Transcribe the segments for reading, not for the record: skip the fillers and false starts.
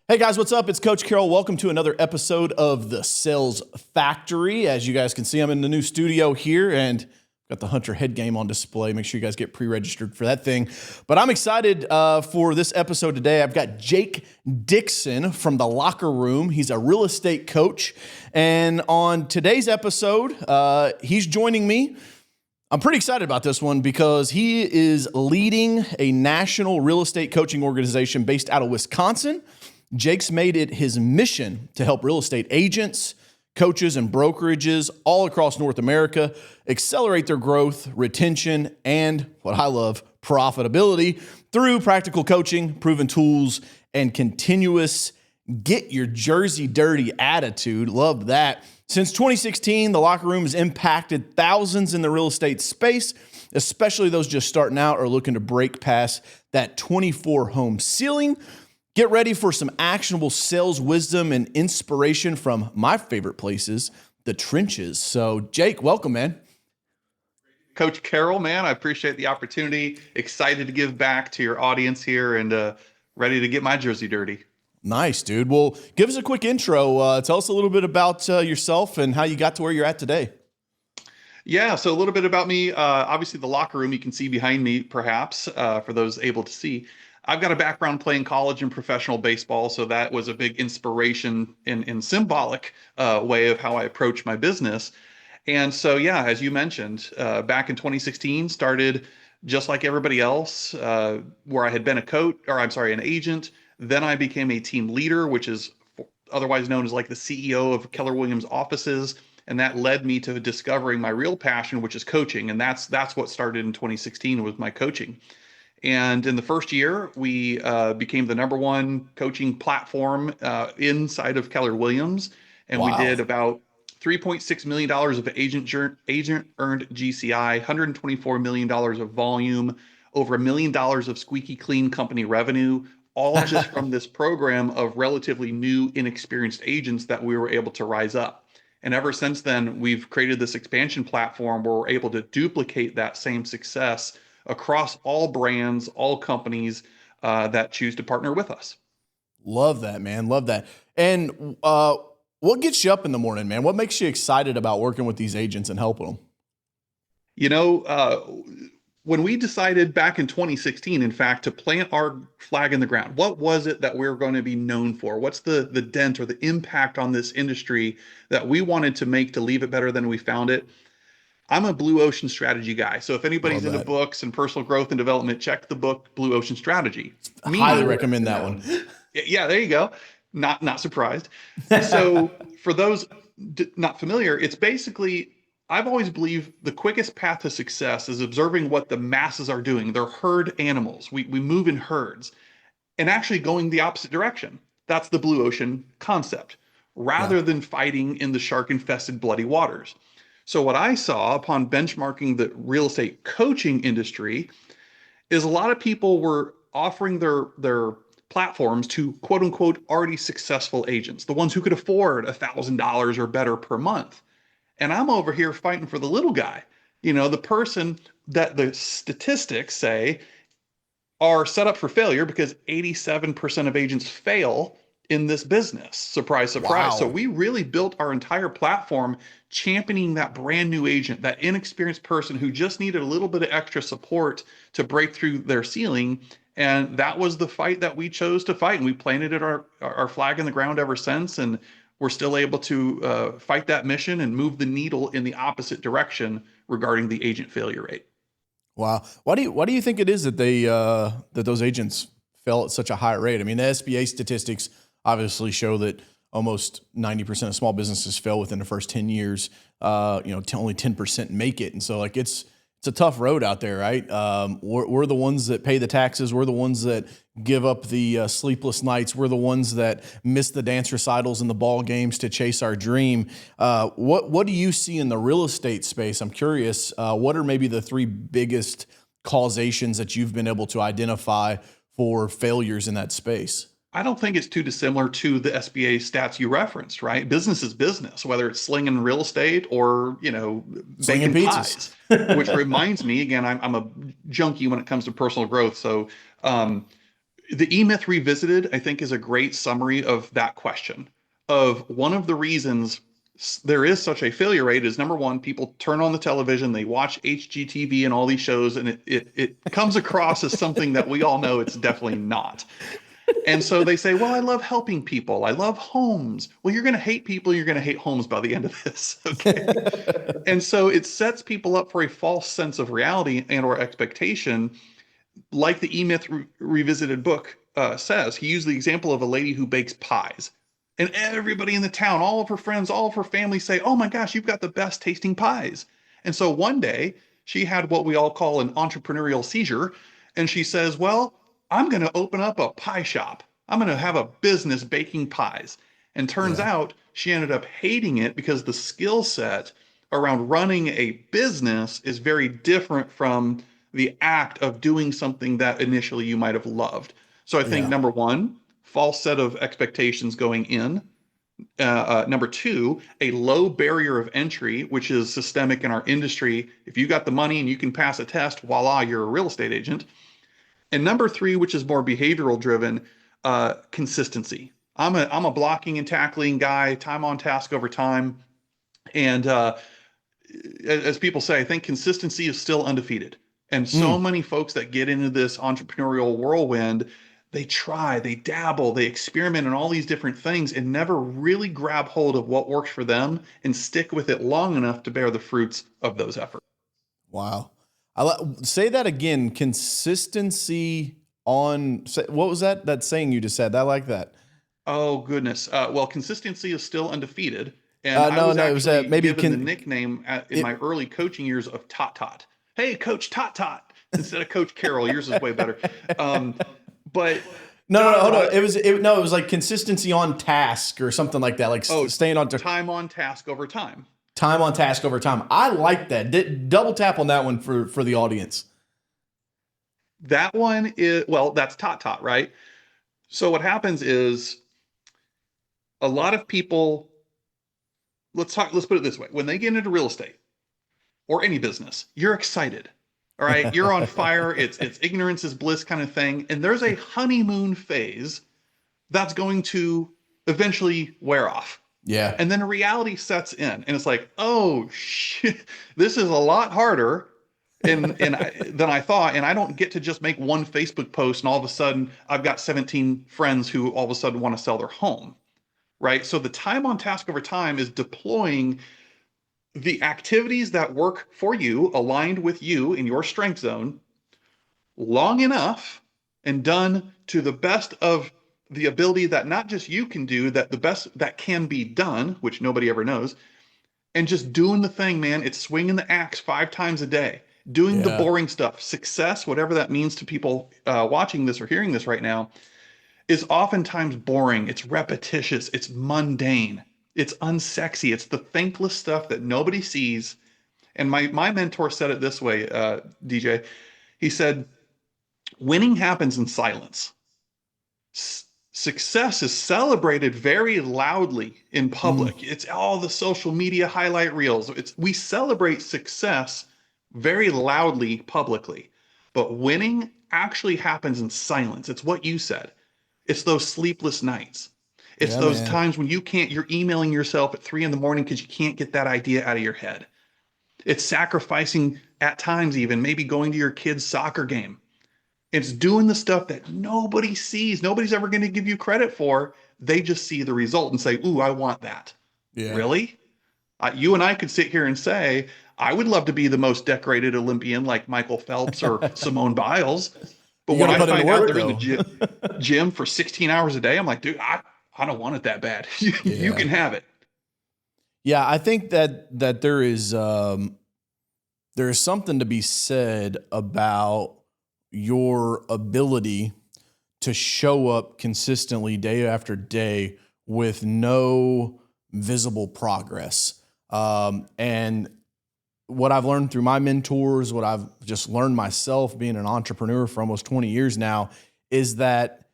Hey guys, what's up? It's Coach Carroll. Welcome to another episode of the Sales Factory. As you guys can see, I'm in the new studio here and got the Hunter head game on display. Make sure you guys get pre-registered for that thing. But I'm excited for this episode today. I've got Jake Dixon from the Locker Room. He's a real estate coach. And on today's episode, he's joining me. I'm pretty excited about this one because he is leading a national real estate coaching organization based out of Wisconsin. Jake's made it his mission to help real estate agents, coaches, and brokerages all across North America accelerate their growth, retention, and what I love, profitability through practical coaching, proven tools, and continuous get your jersey dirty attitude. Love that. Since 2016, the Locker Room has impacted thousands in the real estate space, especially those just starting out or looking to break past that 24 home ceiling. Get ready for some actionable sales wisdom and inspiration from my favorite places, the trenches. So, Jake, welcome, man. Coach Carroll, man, I appreciate the opportunity. Excited to give back to your audience here and ready to get my jersey dirty. Nice, dude. Well, give us a quick intro. Tell us a little bit about yourself and how you got to where you're at today. Yeah, so a little bit about me. Obviously, the Locker Room you can see behind me, perhaps, for those able to see. I've got a background playing college and professional baseball, so that was a big inspiration in symbolic way of how I approach my business. And so, yeah, as you mentioned, back in 2016, started just like everybody else, where I had been an agent. Then I became a team leader, which is otherwise known as like the CEO of Keller Williams offices. And that led me to discovering my real passion, which is coaching. And that's what started in 2016 was my coaching. And in the first year, we became the number one coaching platform inside of Keller Williams. And Wow. We did about $3.6 million of agent earned GCI, $124 million of volume, over $1 million of squeaky clean company revenue, all just from this program of relatively new, inexperienced agents that we were able to rise up. And ever since then, we've created this expansion platform where we're able to duplicate that same success across all brands, all companies that choose to partner with us. Love that, man. Love that. And what gets you up in the morning, man? What makes you excited about working with these agents and helping them? You know, when we decided back in 2016, in fact, to plant our flag in the ground, what was it that we were going to be known for? What's the dent or the impact on this industry that we wanted to make to leave it better than we found it? I'm a blue ocean strategy guy. So if anybody's into books and personal growth and development, check the book Blue Ocean Strategy. Highly recommend that one. Yeah, there you go. Not surprised. So for those not familiar, it's basically, I've always believed the quickest path to success is observing what the masses are doing. They're herd animals. We move in herds and actually going the opposite direction. That's the blue ocean concept, rather than fighting in the shark-infested bloody waters. So what I saw upon benchmarking the real estate coaching industry is a lot of people were offering their platforms to quote unquote already successful agents, the ones who could afford $1,000 or better per month. And I'm over here fighting for the little guy, you know, the person that the statistics say are set up for failure because 87% of agents fail in this business. Surprise, surprise. Wow. So we really built our entire platform championing that brand new agent, that inexperienced person who just needed a little bit of extra support to break through their ceiling. And that was the fight that we chose to fight. And we planted our flag in the ground ever since. And we're still able to fight that mission and move the needle in the opposite direction regarding the agent failure rate. Wow. Why do you think it is that that those agents fail at such a high rate? I mean, the SBA statistics obviously show that almost 90% of small businesses fail within the first 10 years. Only 10% make it. And so like, it's a tough road out there, right? We're the ones that pay the taxes. We're the ones that give up the sleepless nights. We're the ones that miss the dance recitals and the ball games to chase our dream. What do you see in the real estate space? I'm curious, what are maybe the three biggest causations that you've been able to identify for failures in that space? I don't think it's too dissimilar to the SBA stats you referenced, right? Business is business, whether it's slinging real estate or, slinging baking pizzas. Which reminds me, again, I'm a junkie when it comes to personal growth. So, The E-Myth Revisited, I think, is a great summary of that question. Of one of the reasons there is such a failure rate is number one, people turn on the television, they watch HGTV and all these shows, and it comes across as something that we all know it's definitely not. And so they say, well, I love helping people. I love homes. Well, you're going to hate people. You're going to hate homes by the end of this. Okay. And so it sets people up for a false sense of reality and or expectation. Like the E-Myth Revisited book says, he used the example of a lady who bakes pies. And everybody in the town, all of her friends, all of her family say, oh my gosh, you've got the best tasting pies. And so one day she had what we all call an entrepreneurial seizure. And she says, well, I'm going to open up a pie shop. I'm going to have a business baking pies. And turns out she ended up hating it because the skill set around running a business is very different from the act of doing something that initially you might have loved. So I think number one, false set of expectations going in. Number two, a low barrier of entry, which is systemic in our industry. If you got the money and you can pass a test, voila, you're a real estate agent. And number three, which is more behavioral driven, consistency. I'm a blocking and tackling guy, time on task over time. And as people say, I think consistency is still undefeated. And so many folks that get into this entrepreneurial whirlwind, they try, they dabble, they experiment in all these different things and never really grab hold of what works for them and stick with it long enough to bear the fruits of those efforts. Wow. Say that again. Consistency on, what was that saying you just said? I like that. Oh, goodness. Well, consistency is still undefeated. And I was it was actually maybe given the nickname in my early coaching years of Tot Tot. Hey, Coach Tot Tot, instead of Coach Carroll. Yours is way better. But no, hold on. It was like consistency on task or something like that. Like staying on time on task over time. Time on task over time. I like that. Double tap on that one for the audience. That one is, well, that's Tot Tot, right? So what happens is a lot of people, let's put it this way. When they get into real estate or any business, you're excited. All right. You're on fire. It's ignorance is bliss kind of thing. And there's a honeymoon phase that's going to eventually wear off. Yeah. And then reality sets in and it's like, oh shit, this is a lot harder than I thought. And I don't get to just make one Facebook post and all of a sudden I've got 17 friends who all of a sudden want to sell their home. Right. So the time on task over time is deploying the activities that work for you, aligned with you in your strength zone, long enough and done to the best of the ability that not just you can do, that the best that can be done, which nobody ever knows, and just doing the thing, man. It's swinging the axe 5 times a day, doing the boring stuff. Success, whatever that means to people watching this or hearing this right now, is oftentimes boring. It's repetitious. It's mundane. It's unsexy. It's the thankless stuff that nobody sees. And my mentor said it this way, DJ. He said, winning happens in silence. Success is celebrated very loudly in public. It's all the social media highlight reels. We celebrate success very loudly publicly. But winning actually happens in silence. It's what you said. It's those sleepless nights. It's those times when you're emailing yourself at 3 a.m. because you can't get that idea out of your head. It's sacrificing at times, even maybe going to your kid's soccer game. It's doing the stuff that nobody sees. Nobody's ever going to give you credit for. They just see the result and say, ooh, I want that. Yeah. Really? You and I could sit here and say, I would love to be the most decorated Olympian like Michael Phelps or Simone Biles. But when I find out they're in the gym for 16 hours a day, I'm like, dude, I don't want it that bad. You can have it. Yeah, I think that there is something to be said about your ability to show up consistently day after day with no visible progress. And what I've learned through my mentors, what I've just learned myself being an entrepreneur for almost 20 years now, is that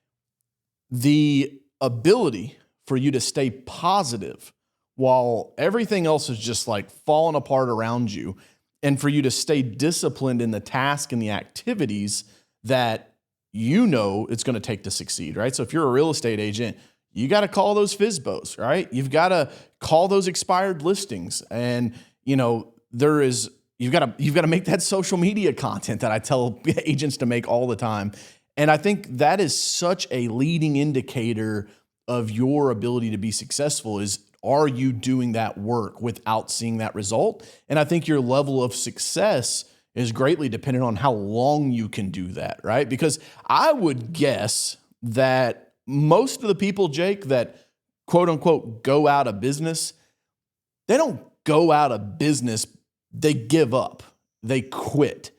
the ability for you to stay positive while everything else is just like falling apart around you, and for you to stay disciplined in the task and the activities that you know it's going to take to succeed, right? So if you're a real estate agent, you got to call those FSBOs, right? You've got to call those expired listings, and you've got to make that social media content that I tell agents to make all the time. And I think that is such a leading indicator of your ability to be successful is, are you doing that work without seeing that result? And I think your level of success is greatly dependent on how long you can do that, right? Because I would guess that most of the people, Jake, that quote unquote go out of business, they don't go out of business. They give up. They quit.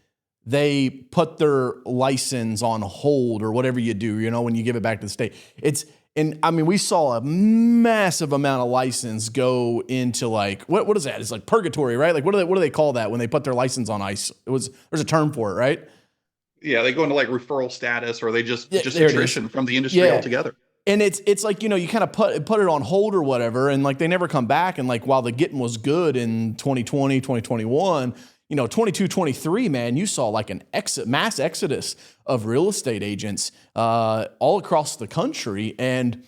They put their license on hold or whatever you do, when you give it back to the state. We saw a massive amount of license go into what is that? It's like purgatory, right? Like what do they call that when they put their license on ice? There's a term for it, right? Yeah, they go into referral status, or they just attrition from the industry altogether. And it's like, you kind of put it on hold or whatever, and they never come back. And while the getting was good in 2020, 2021, 22, 23, man, you saw an mass exodus of real estate agents all across the country. And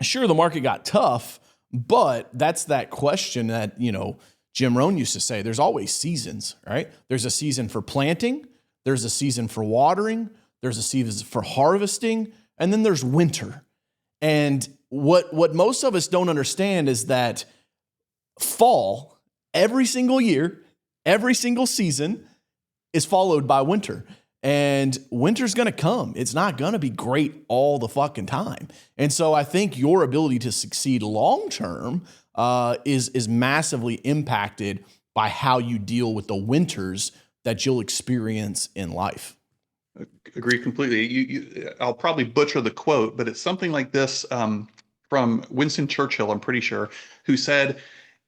sure, the market got tough, but that's that question that, Jim Rohn used to say, there's always seasons, right? There's a season for planting. There's a season for watering. There's a season for harvesting. And then there's winter. And what most of us don't understand is that fall, every single year, every single season is followed by winter. And winter's going to come. It's not going to be great all the fucking time. And so I think your ability to succeed long-term is massively impacted by how you deal with the winters that you'll experience in life. Agree completely. I'll probably butcher the quote, but it's something like this from Winston Churchill, I'm pretty sure, who said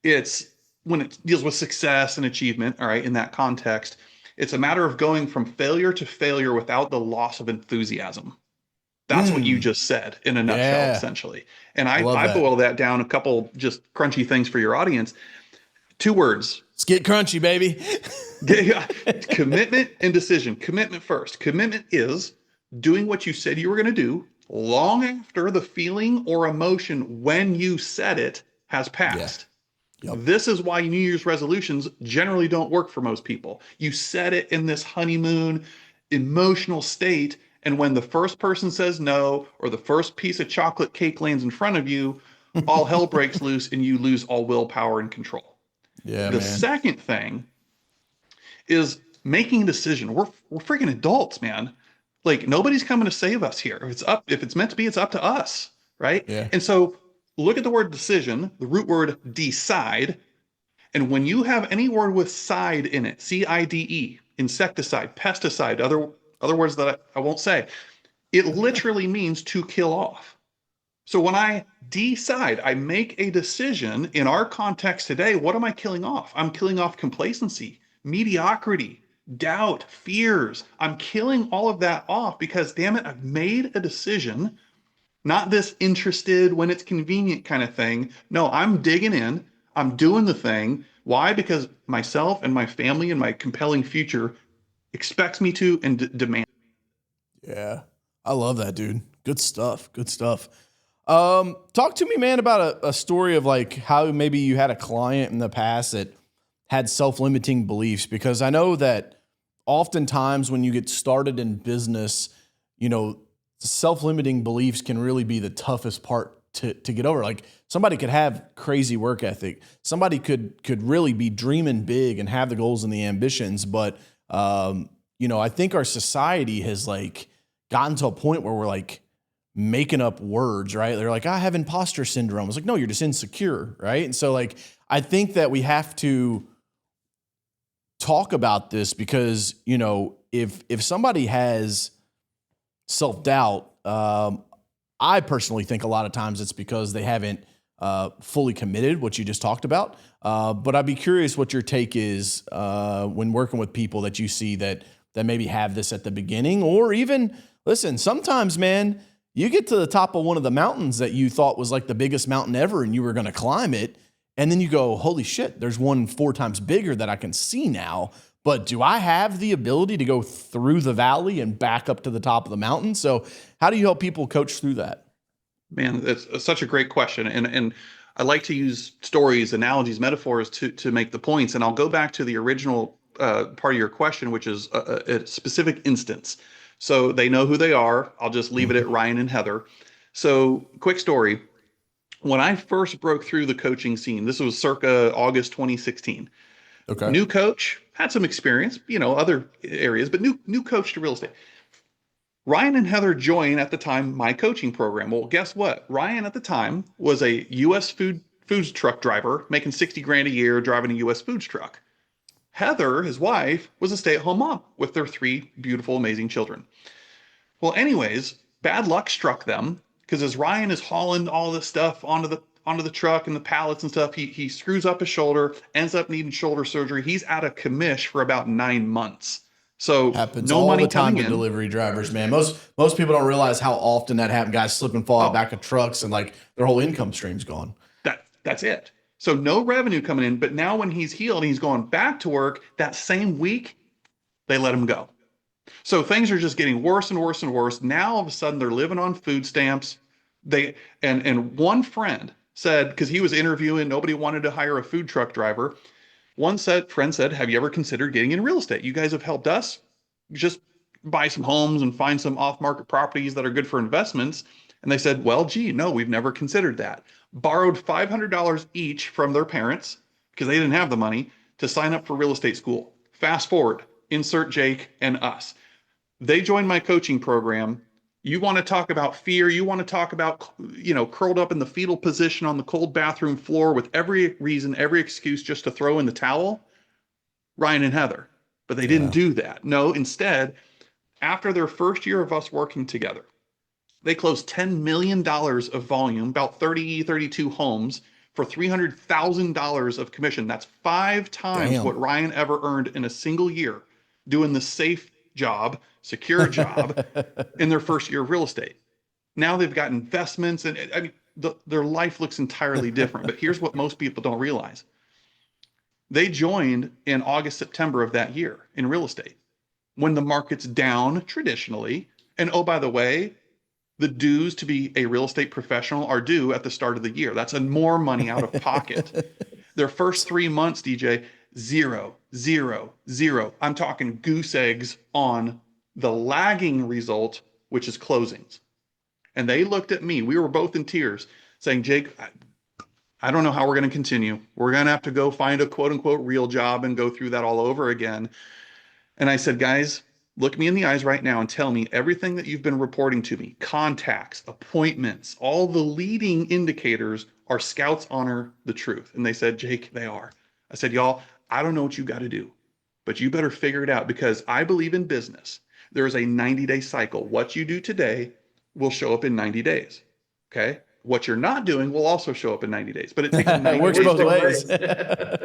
it's when it deals with success and achievement, all right, in that context, it's a matter of going from failure to failure without the loss of enthusiasm. That's what you just said in a nutshell, essentially. And I boil that down, a couple just crunchy things for your audience. 2 words. Let's get crunchy, baby. Commitment and decision. Commitment first. Commitment is doing what you said you were going to do long after the feeling or emotion when you said it has passed. Yeah. Yep. This is why New Year's resolutions generally don't work for most people. You set it in this honeymoon emotional state, and when the first person says no, or the first piece of chocolate cake lands in front of you, all hell breaks loose and you lose all willpower and control. Yeah. The second thing is making a decision. We're freaking adults, man. Nobody's coming to save us here. If it's meant to be, it's up to us, right? Yeah. And so look at the word decision, the root word decide. And when you have any word with side in it, CIDE, insecticide, pesticide, other words that I won't say, it literally means to kill off. So when I decide, I make a decision in our context today, what am I killing off? I'm killing off complacency, mediocrity, doubt, fears. I'm killing all of that off because, damn it, I've made a decision. Not this interested when it's convenient kind of thing. No, I'm digging in. I'm doing the thing. Why? Because myself and my family and my compelling future expects me to and demand. Yeah, I love that, dude. Good stuff. Good stuff. Talk to me, man, about a story of how maybe you had a client in the past that had self-limiting beliefs, because I know that oftentimes when you get started in business, self-limiting beliefs can really be the toughest part to get over. Somebody could have crazy work ethic. Somebody could really be dreaming big and have the goals and the ambitions. But, I think our society has gotten to a point where we're making up words, right? They're I have imposter syndrome. It's no, you're just insecure, right? And so I think that we have to talk about this because, if somebody has self-doubt, I personally think a lot of times it's because they haven't fully committed, what you just talked about. But I'd be curious what your take is when working with people that you see that maybe have this at the beginning, or even, listen, sometimes, man, you get to the top of one of the mountains that you thought was the biggest mountain ever and you were going to climb it. And then you go, holy shit, there's one 4 times bigger that I can see now. but do I have the ability to go through the valley and back up to the top of the mountain? So how do you help people coach through that? Man, that's such a great question. And I like to use stories, analogies, metaphors to make the points. And I'll go back to the original part of your question, which is a specific instance. So they know who they are. I'll just leave it at Ryan and Heather. So quick story. When I first broke through the coaching scene, this was circa August 2016. Okay. New coach, had some experience, other areas, but new coach to real estate. Ryan and Heather joined at the time my coaching program. Well, guess what? Ryan at the time was a U.S. food truck driver making 60 grand a year driving a U.S. food truck. Heather, his wife, was a stay-at-home mom with their 3 beautiful, amazing children. Well, anyways, bad luck struck them because as Ryan is hauling all this stuff onto the truck and the pallets and stuff, he screws up his shoulder, ends up needing shoulder surgery. He's out of commish for about 9 months. So happens no all money the time coming to in. delivery drivers, man. Most people don't realize how often that happens. Guys slip and fall out back of trucks and like their whole income stream's gone. That's it. So no revenue coming in. But now when he's healed and he's going back to work, that same week, they let him go. So things are just getting worse and worse and worse. Now all of a sudden they're living on food stamps. And one friend said, because he was interviewing, nobody wanted to hire a food truck driver. Friend said, have you ever considered getting in real estate? You guys have helped us just buy some homes and find some off-market properties that are good for investments. And they said, well, gee, no, we've never considered that. Borrowed $500 each from their parents because they didn't have the money to sign up for real estate school. Fast forward, insert Jake and us. They joined my coaching program. You want to talk about fear. You want to talk about, curled up in the fetal position on the cold bathroom floor with every reason, every excuse just to throw in the towel. Ryan and Heather. But they didn't do that. No, instead, after their first year of us working together, they closed $10 million of volume, about 32 homes for $300,000 of commission. That's 5 times what Ryan ever earned in a single year doing the safe job, secure job in their first year of real estate. Now they've got investments and their life looks entirely different. But here's what most people don't realize. They joined in August, September of that year in real estate when the market's down traditionally. And oh, by the way, the dues to be a real estate professional are due at the start of the year. That's more money out of pocket. Their first 3 months, DJ, 0, 0, 0. I'm talking goose eggs on the lagging result, which is closings. And they looked at me. We were both in tears saying, Jake, I don't know how we're going to continue. We're going to have to go find a quote unquote real job and go through that all over again. And I said, guys, look me in the eyes right now and tell me everything that you've been reporting to me, contacts, appointments, all the leading indicators are scouts honor the truth. And they said, Jake, they are. I said, y'all, I don't know what you got to do, but you better figure it out because I believe in business. There is a 90-day cycle. What you do today will show up in 90 days. Okay. What you're not doing will also show up in 90 days, but it takes 90 it works days both ways.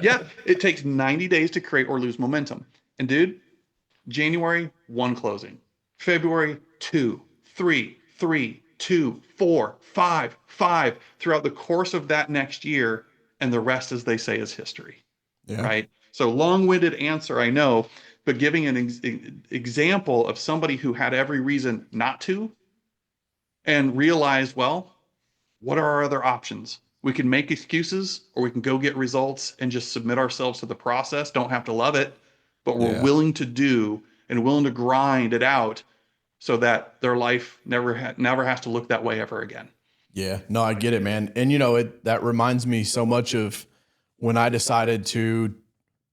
Yeah. It takes 90 days to create or lose momentum. And dude, January, 1 closing. February, 2, 3, 3, 2, 4, 5, 5 throughout the course of that next year. And the rest, as they say, is history. Yeah. Right. So long-winded answer, I know, but giving an example of somebody who had every reason not to and realized, well, what are our other options? We can make excuses or we can go get results and just submit ourselves to the process. Don't have to love it, but we're willing to do and willing to grind it out so that their life never has to look that way ever again. Yeah, no, I get it, man. And that reminds me so much of when I decided to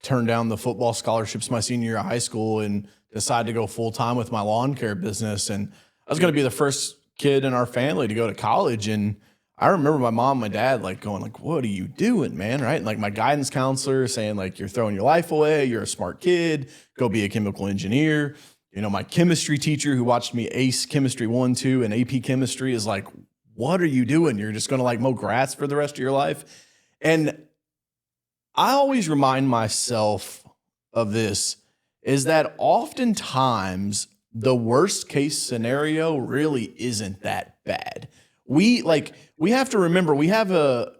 turn down the football scholarships my senior year of high school and decided to go full time with my lawn care business. And I was going to be the first kid in our family to go to college. And I remember my mom, and my dad, going, what are you doing, man? Right. And my guidance counselor saying, you're throwing your life away. You're a smart kid. Go be a chemical engineer. My chemistry teacher who watched me ace chemistry 1, 2 and AP chemistry is like, what are you doing? You're just going to mow grass for the rest of your life. And I always remind myself of this is that oftentimes the worst case scenario really isn't that bad. We have to remember we have a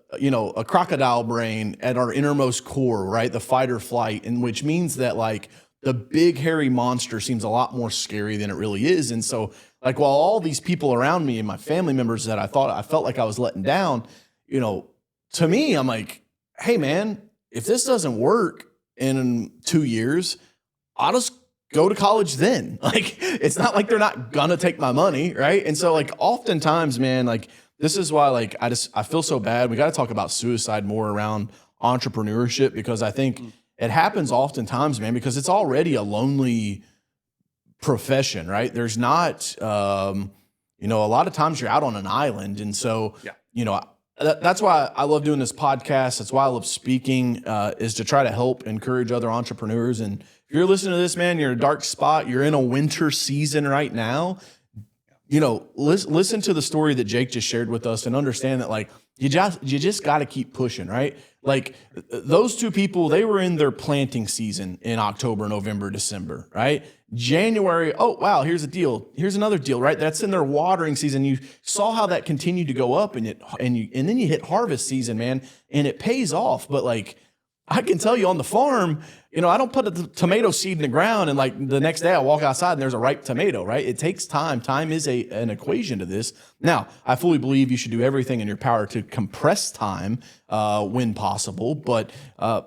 crocodile brain at our innermost core, right? The fight or flight, and which means that the big hairy monster seems a lot more scary than it really is. And so like, while all these people around me and my family members that I felt like I was letting down, to me, I'm like, hey man, if this doesn't work in 2 years, I'll just go to college then. Like, it's not like they're not gonna take my money, right? And so like oftentimes, man, like this is why like I feel so bad. We got to talk about suicide more around entrepreneurship, because I think it happens oftentimes, man, because it's already a lonely profession, right? There's not, a lot of times you're out on an island. And so, that's why I love doing this podcast. That's why I love speaking, is to try to help encourage other entrepreneurs. And if you're listening to this, man, you're in a dark spot, you're in a winter season right now, listen to the story that Jake just shared with us and understand that like, you just got to keep pushing, right? Like those two people, they were in their planting season in October, November, December, right? January, oh, wow, here's a deal. Here's another deal, right? That's in their watering season. You saw how that continued to go up and then you hit harvest season, man, and it pays off. But like, I can tell you on the farm, I don't put a tomato seed in the ground and like the next day I walk outside and there's a ripe tomato, right? It takes time. Time is an equation to this. Now, I fully believe you should do everything in your power to compress time when possible. But, I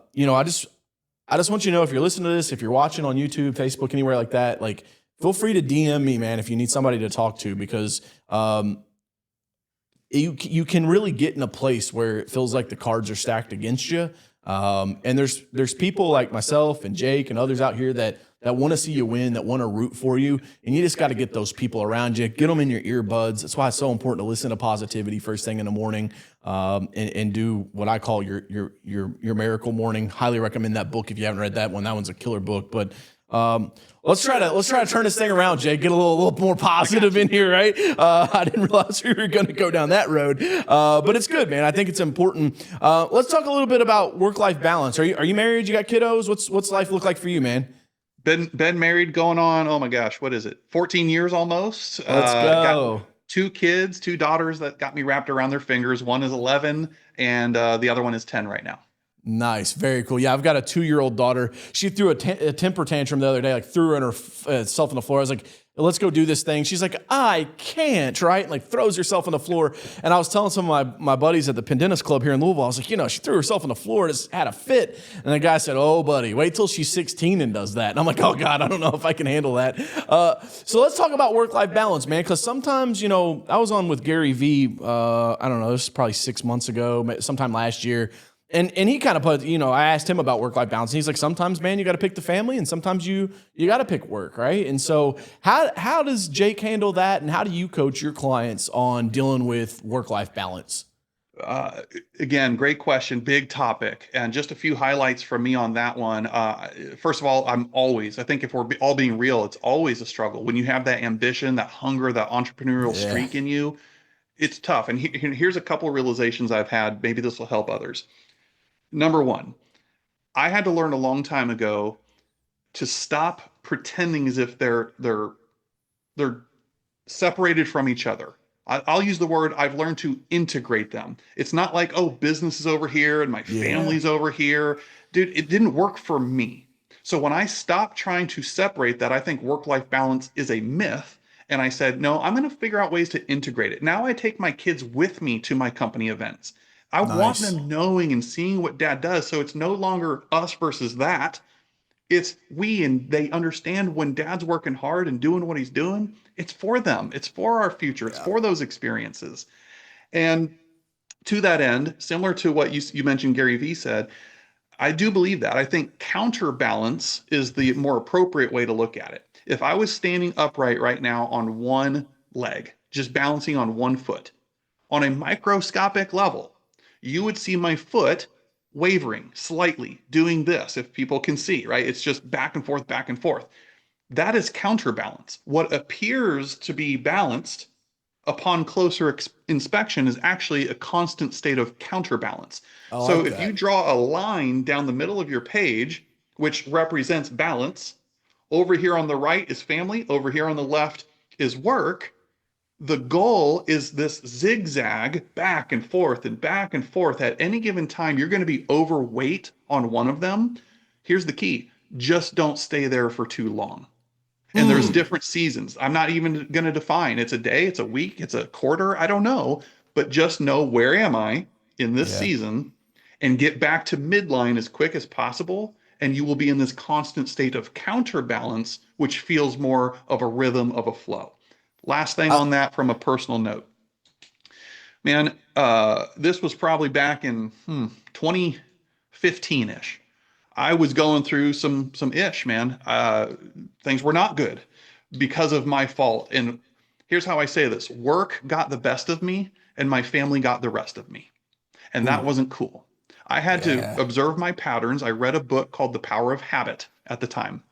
just want you to know, if you're listening to this, if you're watching on YouTube, Facebook, anywhere like that, like feel free to DM me, man, if you need somebody to talk to, because you can really get in a place where it feels like the cards are stacked against you. And there's people like myself and Jake and others out here that want to see you win, that want to root for you. And you just got to get those people around you, get them in your earbuds. That's why it's so important to listen to positivity first thing in the morning, and do what I call your miracle morning. Highly recommend that book if you haven't read that one. That one's a killer book. But let's try to turn this thing around, Jake. Get a little more positive in here, right? I didn't realize we were going to go down that road, but it's good, man. I think it's important. Let's talk a little bit about work-life balance. Are you married? You got kiddos? What's life look like for you, man? Been married going on, oh my gosh, what is it? 14 years almost. Let's go. Got 2 kids, 2 daughters that got me wrapped around their fingers. One is 11 and the other one is 10 right now. Nice. Very cool. Yeah, I've got a 2-year-old daughter. She threw a temper tantrum the other day, like threw herself on the floor. I was like, let's go do this thing. She's like, I can't, right? And like throws herself on the floor. And I was telling some of my buddies at the Pendennis Club here in Louisville, I was like, she threw herself on the floor and just had a fit. And the guy said, oh, buddy, wait till she's 16 and does that. And I'm like, oh, God, I don't know if I can handle that. So let's talk about work-life balance, man, because sometimes, I was on with Gary Vee, I don't know, this is probably 6 months ago, sometime last year. And he kind of put, I asked him about work-life balance. And he's like, sometimes, man, you got to pick the family, and sometimes you got to pick work, right? And so how does Jake handle that, and how do you coach your clients on dealing with work-life balance? Again, great question, big topic, and just a few highlights from me on that one. First of all, I think if we're all being real, it's always a struggle. When you have that ambition, that hunger, that entrepreneurial streak in you, it's tough. And here's a couple of realizations I've had. Maybe this will help others. Number one, I had to learn a long time ago to stop pretending as if they're separated from each other. I'll use the word, I've learned to integrate them. It's not like, oh, business is over here and my family's over here. Dude, it didn't work for me. So when I stopped trying to separate that, I think work-life balance is a myth. And I said, no, I'm going to figure out ways to integrate it. Now I take my kids with me to my company events. I want them knowing and seeing what dad does. So it's no longer us versus that. It's we, and they understand when dad's working hard and doing what he's doing, it's for them. It's for our future. It's for those experiences. And to that end, similar to what you mentioned Gary Vee said, I do believe that. I think counterbalance is the more appropriate way to look at it. If I was standing upright right now on one leg, just balancing on one foot, on a microscopic level, you would see my foot wavering slightly, doing this, if people can see, right? It's just back and forth, back and forth. That is counterbalance. What appears to be balanced upon closer inspection is actually a constant state of counterbalance. So if you draw a line down the middle of your page, which represents balance, over here on the right is family, over here on the left is work. The goal is this zigzag back and forth and back and forth. At any given time, you're going to be overweight on one of them. Here's the key. just don't stay there for too long. And there's Mm. different seasons. I'm not even going to define it's a day, it's a week, it's a quarter. I don't know. But just know, where am I in this Yeah. season, and get back to midline as quick as possible. And you will be in this constant state of counterbalance, which feels more of a rhythm, of a flow. Last thing I, on that from a personal note, man, this was probably back in 2015-ish. I was going through some ish, man. Things were not good because of my fault. And here's how I say this: work got the best of me, and my family got the rest of me. And that ooh, wasn't cool. I had to yeah. observe my patterns. I read a book called The Power of Habit at the time,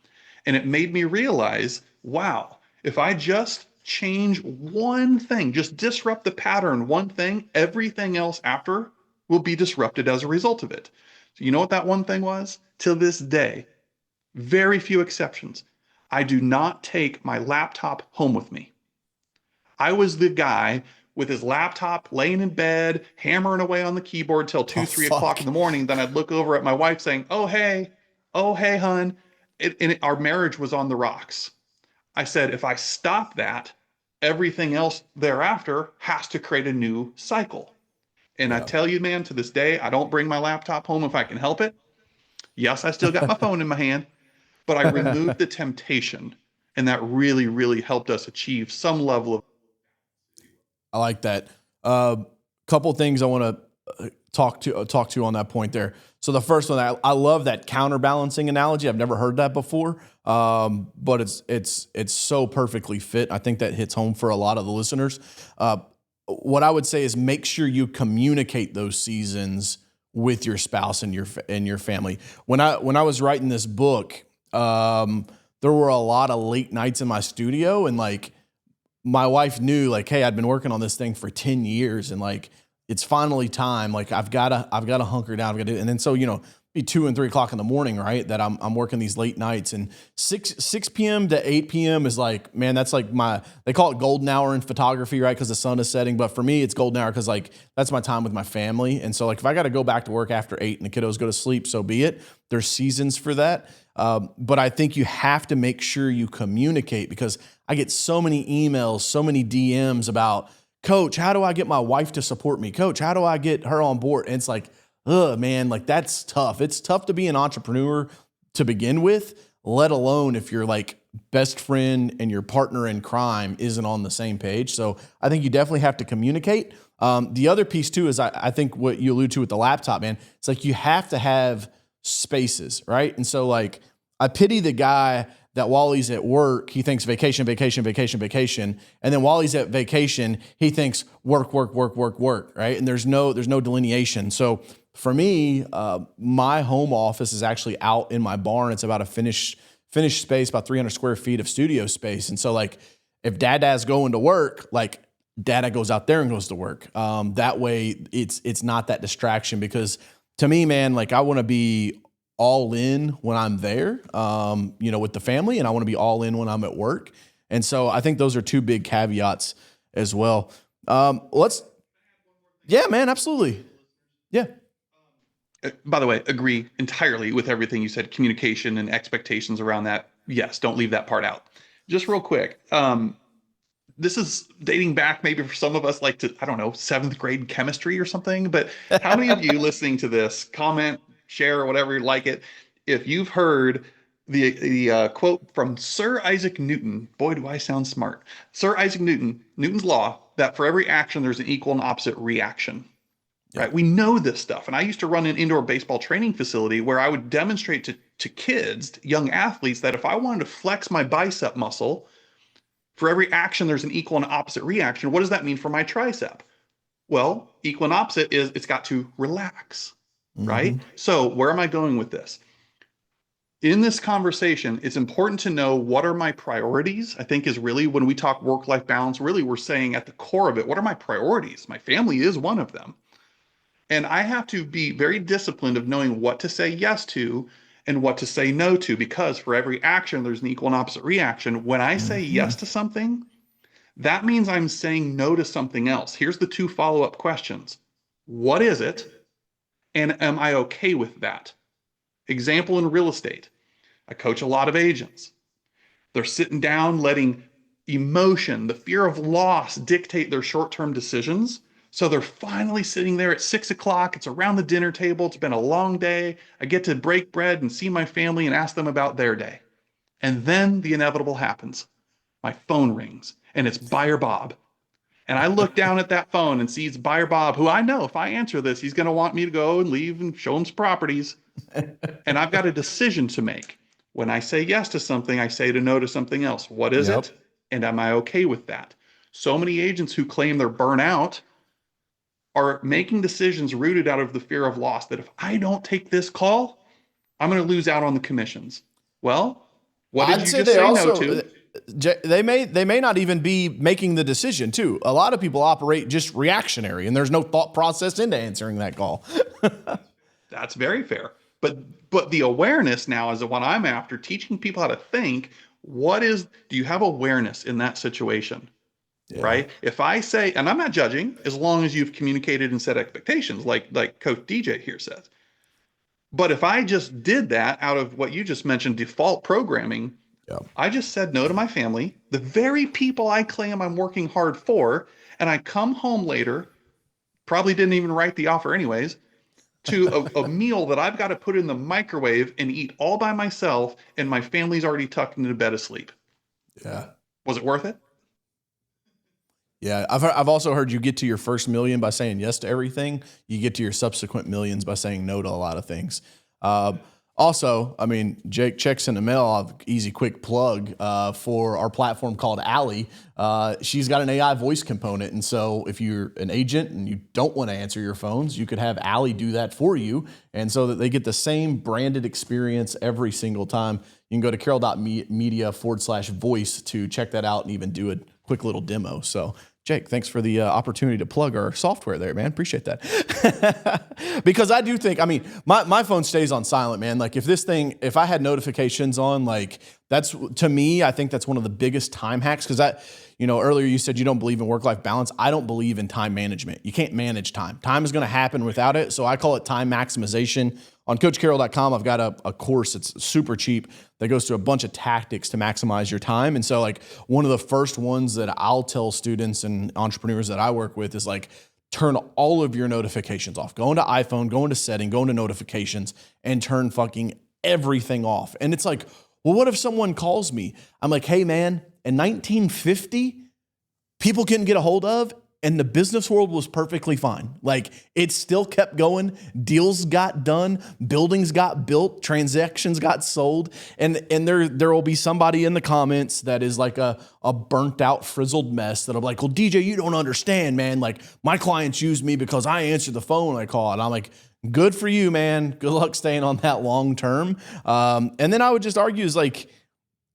and it made me realize, wow, if I just change one thing, just disrupt the pattern, one thing, everything else after will be disrupted as a result of it. So you know what that one thing was? Till this day, very few exceptions, I do not take my laptop home with me. I was the guy with his laptop laying in bed, hammering away on the keyboard till Oh, 2, 3 o'clock fuck. in the morning. Then I'd look over at my wife saying, oh, hey, hun. Our marriage was on the rocks. I said, if I stop that, everything else thereafter has to create a new cycle. And I Yeah. tell you, man, to this day, I don't bring my laptop home if I can help it. Yes, I still got my phone in my hand, but I removed the temptation. And that really, really helped us achieve some level of. I like that. Couple things I want to talk to on that point there. So the first one, I love that counterbalancing analogy. I've never heard that before, but it's so perfectly fit. I think that hits home for a lot of the listeners. What I would say is make sure you communicate those seasons with your spouse and your family. When I was writing this book, there were a lot of late nights in my studio, and like my wife knew, like, hey, I'd been working on this thing for 10 years, and like it's finally time. Like I've gotta hunker down. I've got to, and then so be 2 and 3 o'clock in the morning, right? That I'm working these late nights, and 6 p.m. to 8 p.m. is like, man, that's like they call it golden hour in photography, right? Because the sun is setting. But for me, it's golden hour because like that's my time with my family. And so like if I got to go back to work after 8 and the kiddos go to sleep, so be it. There's seasons for that. But I think you have to make sure you communicate, because I get so many emails, so many DMs about, Coach, how do I get my wife to support me? Coach, how do I get her on board? And it's like, man, like that's tough. It's tough to be an entrepreneur to begin with, let alone if your like best friend and your partner in crime isn't on the same page. So I think you definitely have to communicate. The other piece too is I think what you allude to with the laptop, man, it's like you have to have spaces, right? And so like I pity the guy that while he's at work, he thinks vacation, vacation, vacation, vacation. And then while he's at vacation, he thinks work, work, work, work, work, right? And there's no delineation. So for me, my home office is actually out in my barn. It's about a finished space, about 300 square feet of studio space. And so like if Dada's going to work, like Dada goes out there and goes to work. That way it's not that distraction, because to me, man, like I want to be all in when I'm there, with the family, and I want to be all in when I'm at work. And so I think those are two big caveats as well. Yeah, man, absolutely. Yeah. By the way, agree entirely with everything you said. Communication and expectations around that. Yes, don't leave that part out. Just real quick. This is dating back maybe for some of us, like to, I don't know, 7th grade chemistry or something. But how many of you listening to this, comment, share, or whatever you like it, if you've heard the quote from Sir Isaac Newton? Boy, do I sound smart. Sir Isaac Newton, Newton's law, that for every action, there's an equal and opposite reaction. Yeah. Right? We know this stuff. And I used to run an indoor baseball training facility where I would demonstrate to kids, young athletes, that if I wanted to flex my bicep muscle, for every action, there's an equal and opposite reaction. What does that mean for my tricep? Well, equal and opposite is it's got to relax, right? Mm-hmm. So where am I going with this? In this conversation, it's important to know, what are my priorities? I think is really, when we talk work-life balance, really we're saying at the core of it, what are my priorities? My family is one of them. And I have to be very disciplined of knowing what to say yes to and what to say no to, because for every action, there's an equal and opposite reaction. When I say Mm-hmm. yes to something, that means I'm saying no to something else. Here's the 2 follow-up questions. What is it? And am I okay with that? Example in real estate. I coach a lot of agents. They're sitting down, letting emotion, the fear of loss dictate their short-term decisions. So they're finally sitting there at 6 o'clock. It's around the dinner table. It's been a long day. I get to break bread and see my family and ask them about their day. And then the inevitable happens. My phone rings and it's Buyer Bob. And I look down at that phone and see it's Buyer Bob, who I know if I answer this, he's going to want me to go and leave and show him some properties. And I've got a decision to make. When I say yes to something, I say to no to something else. What is it? And am I okay with that? So many agents who claim they're burnout are making decisions rooted out of the fear of loss, that if I don't take this call, I'm going to lose out on the commissions. Well, what did you just say no to? They may not even be making the decision too. A lot of people operate just reactionary, and there's no thought process into answering that call. That's very fair. But the awareness now is the one I'm after, teaching people how to think. Do you have awareness in that situation? Yeah. Right? If I say, and I'm not judging, as long as you've communicated and set expectations, like Coach DJ here says. But if I just did that out of what you just mentioned, default programming, I just said no to my family, the very people I claim I'm working hard for, and I come home later, probably didn't even write the offer anyways, to a meal that I've got to put in the microwave and eat all by myself, and my family's already tucked into bed asleep. Yeah. Was it worth it? Yeah. I've also heard you get to your first million by saying yes to everything. You get to your subsequent millions by saying no to a lot of things. Also, I mean, Jake, checks in the mail. I'll have easy, quick plug for our platform called Allie. She's got an AI voice component. And so if you're an agent and you don't want to answer your phones, you could have Allie do that for you. And so that they get the same branded experience every single time. You can go to carroll.media/voice to check that out and even do a quick little demo. So Jake, thanks for the opportunity to plug our software there, man. Appreciate that. Because I do think, I mean, my phone stays on silent, man. Like if I had notifications on, like that's, to me, I think that's one of the biggest time hacks. Cause earlier you said you don't believe in work-life balance. I don't believe in time management. You can't manage time. Time is going to happen without it. So I call it time maximization. On coachcarroll.com, I've got a course that's super cheap that goes through a bunch of tactics to maximize your time. And so like one of the first ones that I'll tell students and entrepreneurs that I work with is like, turn all of your notifications off. Go into iPhone, go into setting, go into notifications, and turn fucking everything off. And it's like, well, what if someone calls me? I'm like, hey man, in 1950, people couldn't get a hold of, and the business world was perfectly fine. Like it still kept going. Deals got done. Buildings got built. Transactions got sold. And there will be somebody in the comments that is like a burnt out, frizzled mess that'll be like, well, DJ, you don't understand, man. Like my clients use me because I answer the phone when I call. And I'm like, good for you, man. Good luck staying on that long term. And then I would just argue is like,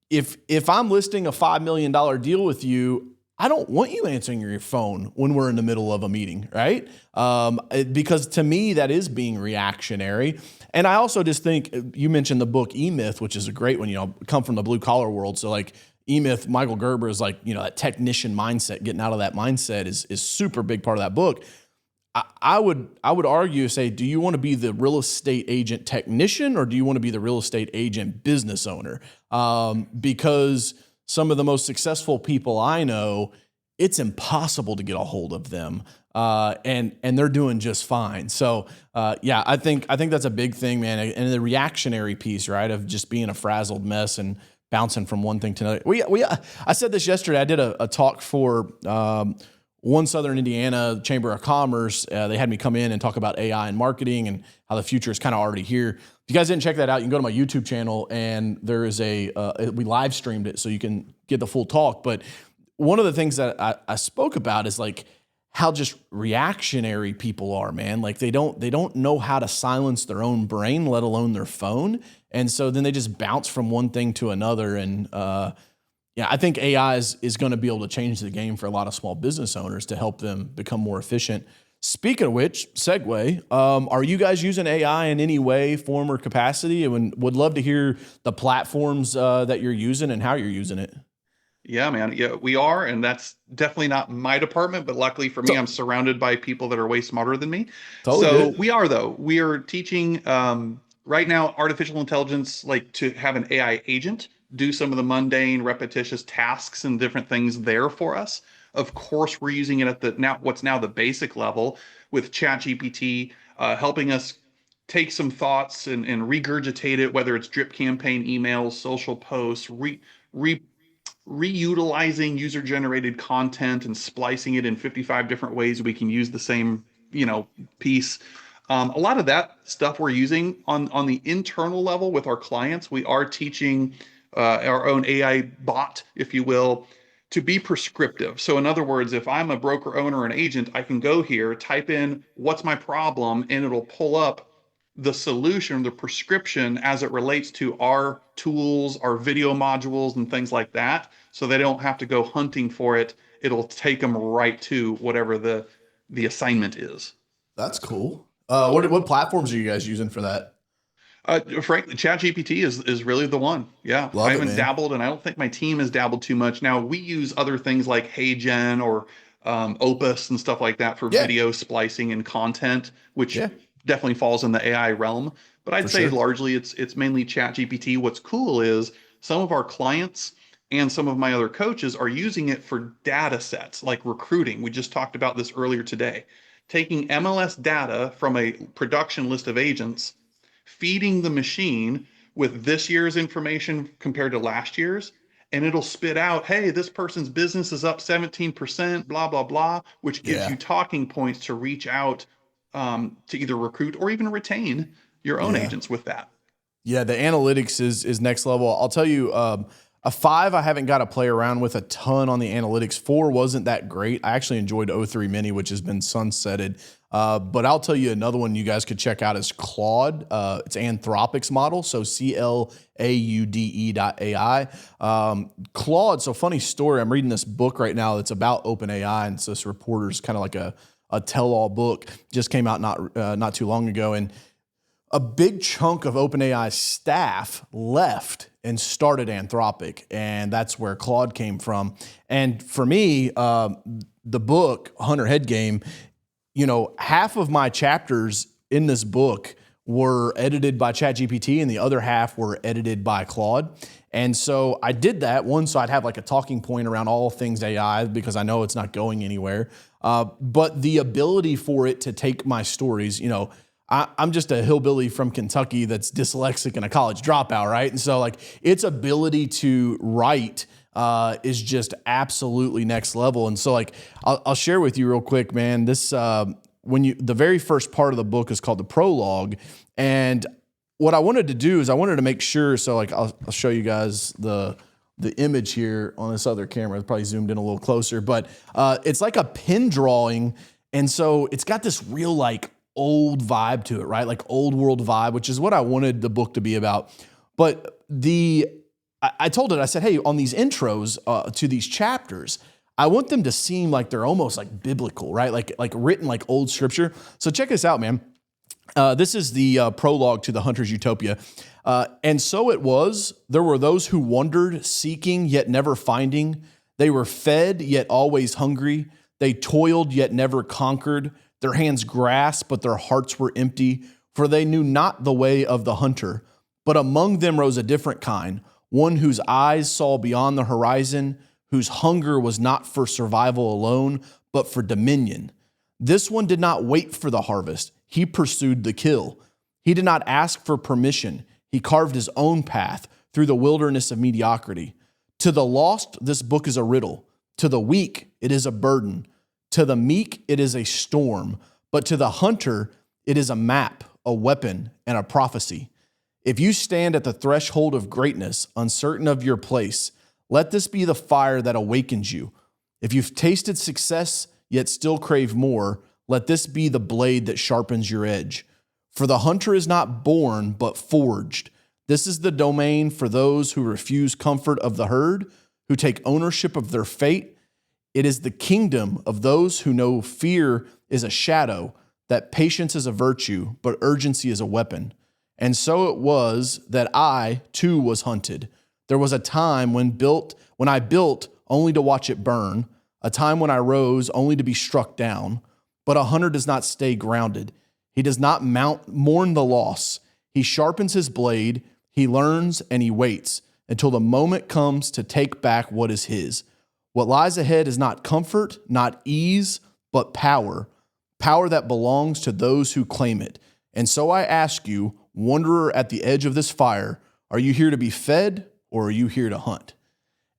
if I'm listing a $5 million deal with you, I don't want you answering your phone when we're in the middle of a meeting, right? Because to me, that is being reactionary. And I also just think, you mentioned the book E-Myth, which is a great one, come from the blue collar world. So like E-Myth, Michael Gerber is like, that technician mindset, getting out of that mindset is super big part of that book. I would argue, say, do you want to be the real estate agent technician or do you want to be the real estate agent business owner? Because some of the most successful people I know, it's impossible to get a hold of them, and they're doing just fine. So, I think that's a big thing, man. And the reactionary piece, right, of just being a frazzled mess and bouncing from one thing to another. I said this yesterday. I did a talk for One Southern Indiana Chamber of Commerce. They had me come in and talk about AI and marketing and how the future is kind of already here. If you guys didn't check that out, you can go to my YouTube channel and there is we live streamed it so you can get the full talk. But one of the things that I spoke about is like how just reactionary people are, man. Like they don't know how to silence their own brain, let alone their phone. And so then they just bounce from one thing to another. And I think AI is going to be able to change the game for a lot of small business owners to help them become more efficient. Speaking of which, segue, are you guys using AI in any way, form, or capacity? And would love to hear the platforms that you're using and how you're using it. Yeah, man. Yeah, we are. And that's definitely not my department, but luckily for me, I'm surrounded by people that are way smarter than me. Totally So good. we are, though. We are teaching right now, artificial intelligence, like to have an AI agent do some of the mundane, repetitious tasks and different things there for us. Of course, we're using it at the now what's now the basic level with ChatGPT, helping us take some thoughts and regurgitate it, whether it's drip campaign emails, social posts, re reutilizing user-generated content and splicing it in 55 different ways we can use the same, piece. A lot of that stuff we're using on the internal level with our clients. We are teaching our own AI bot, if you will, to be prescriptive. So in other words, if I'm a broker owner or an agent, I can go here, type in what's my problem, and it'll pull up the solution, the prescription as it relates to our tools, our video modules, and things like that. So they don't have to go hunting for it. It'll take them right to whatever the assignment is. That's cool. What platforms are you guys using for that? Frankly, ChatGPT is really the one. Yeah, Love I it, haven't man. dabbled, and I don't think my team has dabbled too much. Now we use other things like HeyGen or Opus and stuff like that for Yeah, video splicing and content, which yeah, definitely falls in the AI realm. But I'd for say sure. largely it's mainly ChatGPT. What's cool is some of our clients and some of my other coaches are using it for data sets like recruiting. We just talked about this earlier today. Taking MLS data from a production list of agents, feeding the machine with this year's information compared to last year's, and it'll spit out, hey, this person's business is up 17%, blah, blah, blah, which gives Yeah, you talking points to reach out to either recruit or even retain your own yeah. agents with that. Yeah, the analytics is next level. I'll tell you, a 5 I haven't got to play around with a ton on the analytics. 4 wasn't that great. I actually enjoyed O3 Mini, which has been sunsetted. But I'll tell you another one you guys could check out is Claude. It's Anthropic's model, so CLAUDE.ai. Claude, so funny story. I'm reading this book right now that's about OpenAI, and so this reporter's kind of like a tell-all book. Just came out not too long ago, and a big chunk of OpenAI's staff left and started Anthropic, and that's where Claude came from. And for me, the book Hunter Head Game, half of my chapters in this book were edited by ChatGPT, and the other half were edited by Claude. And so I did that one, so I'd have like a talking point around all things AI because I know it's not going anywhere. But the ability for it to take my stories, I'm just a hillbilly from Kentucky that's dyslexic and a college dropout, right? And so like its ability to write is just absolutely next level. And so like I'll share with you real quick, man. This the very first part of the book is called the prologue, and what I wanted to do is I wanted to make sure. So like I'll show you guys the image here on this other camera. It's probably zoomed in a little closer, but it's like a pen drawing, and so it's got this real like old vibe to it, right? Like old world vibe, which is what I wanted the book to be about. But I told it, I said, hey, on these intros to these chapters, I want them to seem like they're almost like biblical, right? Like written like old scripture. So check this out, man. This is the prologue to the Hunter's Utopia. And so it was, there were those who wandered, seeking, yet never finding. They were fed, yet always hungry. They toiled, yet never conquered. Their hands grasped, but their hearts were empty, for they knew not the way of the hunter. But among them rose a different kind, one whose eyes saw beyond the horizon, whose hunger was not for survival alone, but for dominion. This one did not wait for the harvest. He pursued the kill. He did not ask for permission. He carved his own path through the wilderness of mediocrity. To the lost, this book is a riddle. To the weak, it is a burden. To the meek, it is a storm, but to the hunter, it is a map, a weapon, and a prophecy. If you stand at the threshold of greatness, uncertain of your place, let this be the fire that awakens you. If you've tasted success, yet still crave more, let this be the blade that sharpens your edge. For the hunter is not born, but forged. This is the domain for those who refuse comfort of the herd, who take ownership of their fate. It is the kingdom of those who know fear is a shadow, that patience is a virtue, but urgency is a weapon. And so it was that I, too, was hunted. There was a time when I built only to watch it burn, a time when I rose only to be struck down. But a hunter does not stay grounded. He does not mourn the loss. He sharpens his blade, he learns, and he waits until the moment comes to take back what is his. What lies ahead is not comfort, not ease, but power. Power that belongs to those who claim it. And so I ask you, wanderer at the edge of this fire, are you here to be fed or are you here to hunt?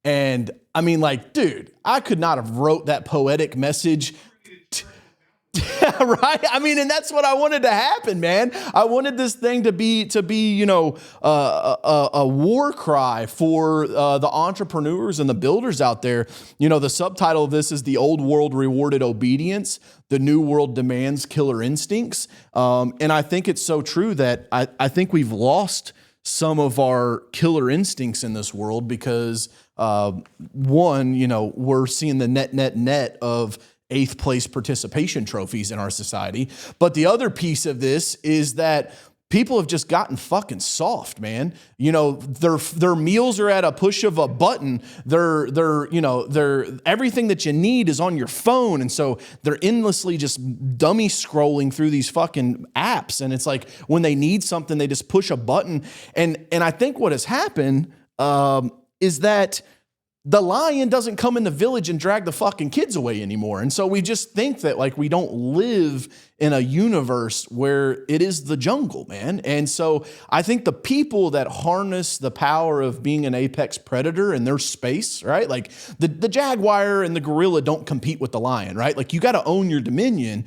And I mean, like, dude, I could not have wrote that poetic message. Right? I mean, and that's what I wanted to happen, man. I wanted this thing to be, you know, a war cry for the entrepreneurs and the builders out there. You know, the subtitle of this is "The Old World Rewarded Obedience. The New World Demands Killer Instincts." And I think it's so true that I think we've lost some of our killer instincts in this world because, one, you know, we're seeing the net of 8th place participation trophies in our society. But the other piece of this is that people have just gotten fucking soft, man. You know, their meals are at a push of a button. They're everything that you need is on your phone. And so they're endlessly just dummy scrolling through these fucking apps. And it's like when they need something, they just push a button. And I think what has happened is that the lion doesn't come in the village and drag the fucking kids away anymore. And so we just think that like we don't live in a universe where it is the jungle, man. And so I think the people that harness the power of being an apex predator in their space, right? Like the jaguar and the gorilla don't compete with the lion, right? Like you got to own your dominion.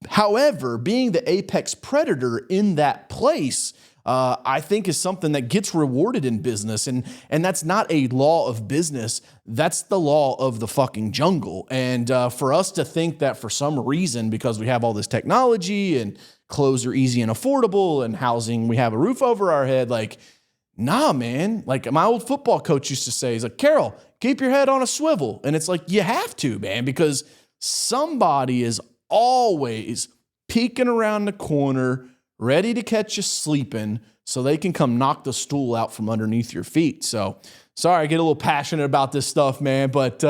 However, being the apex predator in that place, I think is something that gets rewarded in business. And that's not a law of business. That's the law of the fucking jungle. And for us to think that for some reason, because we have all this technology and clothes are easy and affordable and housing, we have a roof over our head, like, nah, man. Like my old football coach used to say, he's like, Carroll, keep your head on a swivel. And it's like, you have to, man, because somebody is always peeking around the corner, ready to catch you sleeping so they can come knock the stool out from underneath your feet. So sorry, I get a little passionate about this stuff, man. But,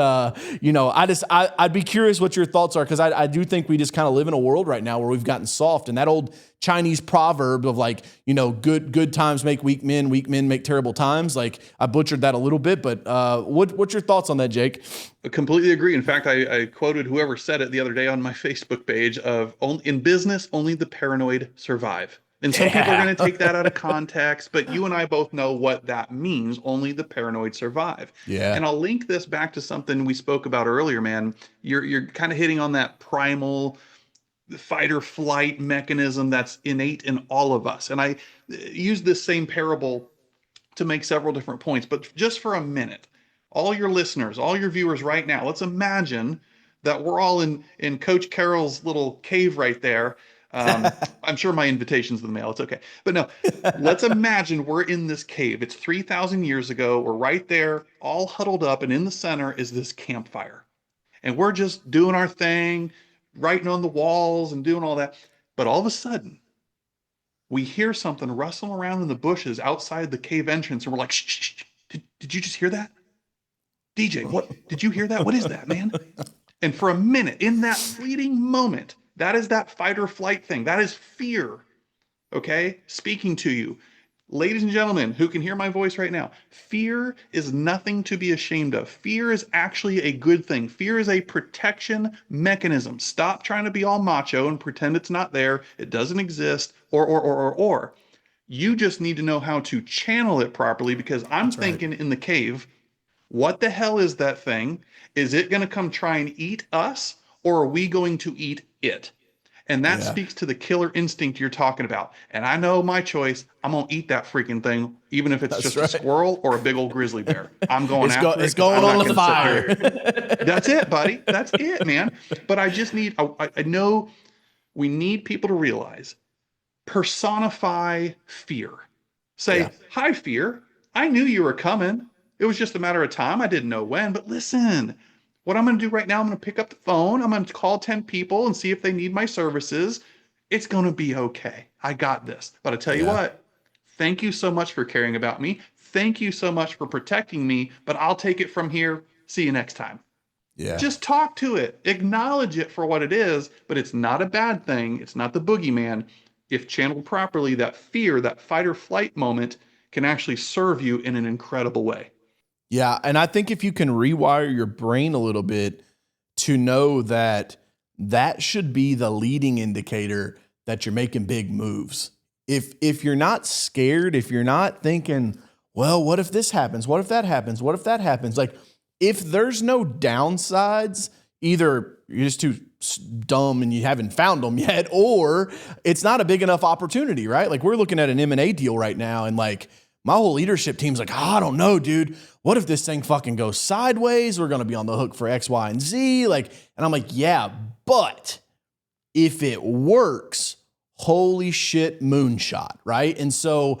you know, I'd be curious what your thoughts are because I do think we just kind of live in a world right now where we've gotten soft. And that old Chinese proverb of like, you know, good times make weak men make terrible times. Like I butchered that a little bit, but what's your thoughts on that, Jake? I completely agree. In fact, I quoted whoever said it the other day on my Facebook page of in business, only the paranoid survive. And some people are going to take that out of context, but you and I both know what that means. Only the paranoid survive. Yeah. And I'll link this back to something we spoke about earlier, man. You're kind of hitting on that primal fight or flight mechanism that's innate in all of us. And I use this same parable to make several different points, but just for a minute, all your listeners, all your viewers right now, let's imagine that we're all in Coach Carroll's little cave right there. I'm sure my invitation's in the mail. It's okay. But no, let's imagine we're in this cave. It's 3,000 years ago. We're right there, all huddled up, and in the center is this campfire. And we're just doing our thing, writing on the walls and doing all that. But all of a sudden, we hear something rustling around in the bushes outside the cave entrance, and we're like, shh, shh, shh. Did you just hear that? DJ, what? Did you hear that? What is that, man? And for a minute, in that fleeting moment, that is that fight or flight thing. That is fear, okay? Speaking to you. Ladies and gentlemen who can hear my voice right now, fear is nothing to be ashamed of. Fear is actually a good thing. Fear is a protection mechanism. Stop trying to be all macho and pretend it's not there. It doesn't exist, or. You just need to know how to channel it properly because I'm thinking in the cave, what the hell is that thing? Is it going to come try and eat us? Or are we going to eat it? And that speaks to the killer instinct you're talking about. And I know my choice. I'm going to eat that freaking thing, even if it's just a squirrel or a big old grizzly bear. I'm going after it. It's going on the fire. That's it, buddy. That's it, man. But I just need, I know we need people to realize, personify fear. Say, hi, fear. I knew you were coming. It was just a matter of time. I didn't know when, but listen. What I'm going to do right now, I'm going to pick up the phone. I'm going to call 10 people and see if they need my services. It's going to be okay. I got this. But I tell you what, thank you so much for caring about me. Thank you so much for protecting me, but I'll take it from here. See you next time. Yeah. Just talk to it. Acknowledge it for what it is, but it's not a bad thing. It's not the boogeyman. if channeled properly, that fear, that fight or flight moment can actually serve you in an incredible way. Yeah. And I think if you can rewire your brain a little bit to know that that should be the leading indicator that you're making big moves. If you're not scared, if you're not thinking, well, what if this happens? What if that happens? What if that happens? Like, if there's no downsides, either you're just too dumb and you haven't found them yet, or it's not a big enough opportunity, right? Like, we're looking at an M&A deal right now, and like, my whole leadership team's like, I don't know, dude. What if this thing fucking goes sideways? We're going to be on the hook for X, Y, and Z. Like, and I'm like, yeah, but if it works, holy shit, moonshot, right? And so